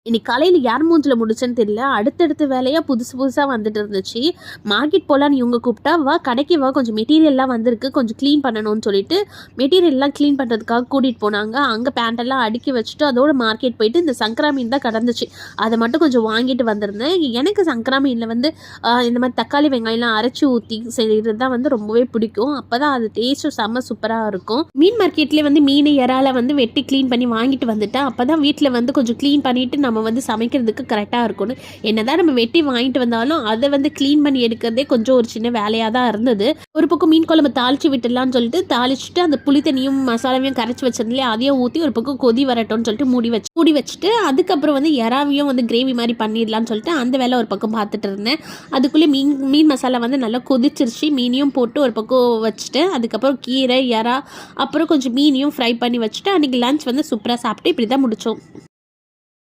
இன்னைக்கு காலையில் யார் மூஞ்சில் முடிச்சேன்னு தெரியல. அடுத்தடுத்த வேலையாக புதுசாக வந்துட்டு இருந்துச்சு. மார்க்கெட் போகலான்னு இவங்க கூப்பிட்டா, வா கடைக்கு வா, கொஞ்சம் மெட்டீரியல்லாம் வந்திருக்கு, கொஞ்சம் க்ளீன் பண்ணணும்னு சொல்லிட்டு மெட்டீரியல்லாம் க்ளீன் பண்ணுறதுக்காக கூட்டிகிட்டு போனாங்க. அங்கே பேண்டெல்லாம் அடுக்கி வச்சுட்டு அதோட மார்க்கெட் போயிட்டு இந்த சங்கரா மீன் தான் கடந்துச்சு. அதை மட்டும் கொஞ்சம் வாங்கிட்டு வந்திருந்தேன். எனக்கு சங்கரா மீனில் வந்து இந்த மாதிரி தக்காளி வெங்காயம்லாம் அரைச்சி ஊற்றி செய்கிறது தான் வந்து ரொம்பவே பிடிக்கும். அப்போ தான் அது டேஸ்ட்டும் செம்ம சூப்பராக இருக்கும். மீன் மார்க்கெட்லேயே வந்து மீன் இறாலை வந்து வெட்டி க்ளீன் பண்ணி வாங்கிட்டு வந்துட்டேன். அப்போ தான் வீட்டில் வந்து கொஞ்சம் க்ளீன் பண்ணிவிட்டு நம்ம வந்து சமைக்கிறதுக்கு கரெக்டாக இருக்கும்னு. என்னதான் நம்ம வெட்டி வாங்கிட்டு வந்தாலும் அதை வந்து க்ளீன் பண்ணி எடுக்கிறதே கொஞ்சம் ஒரு சின்ன வேலையாக தான் இருந்தது. ஒரு பக்கம் மீன் குழம்பு தாளிச்சு விட்டுடலான்னு சொல்லிட்டு தாளிச்சுட்டு அந்த புளி தண்ணியும் மசாலாவையும் கரைச்சி வச்சிருந்தே அதையும் ஊற்றி ஒரு பக்கம் கொதி வரட்டும்னு சொல்லிட்டு மூடி வச்சுட்டு அதுக்கப்புறம் வந்து இறாவையும் வந்து கிரேவி மாதிரி பண்ணிடலான்னு சொல்லிட்டு அந்த வேலை ஒரு பக்கம் பார்த்துட்டு இருந்தேன். அதுக்குள்ளே மீன் மசாலா வந்து நல்லா கொதிச்சிருச்சு. மீனையும் போட்டு ஒரு பக்கம் வச்சுட்டு அதுக்கப்புறம் கீரை இறா அப்புறம் கொஞ்சம் மீனையும் ஃப்ரை பண்ணி வச்சுட்டு அன்றைக்கி லஞ்ச் வந்து சூப்பராக சாப்பிட்டு இப்படி தான் முடித்தோம்.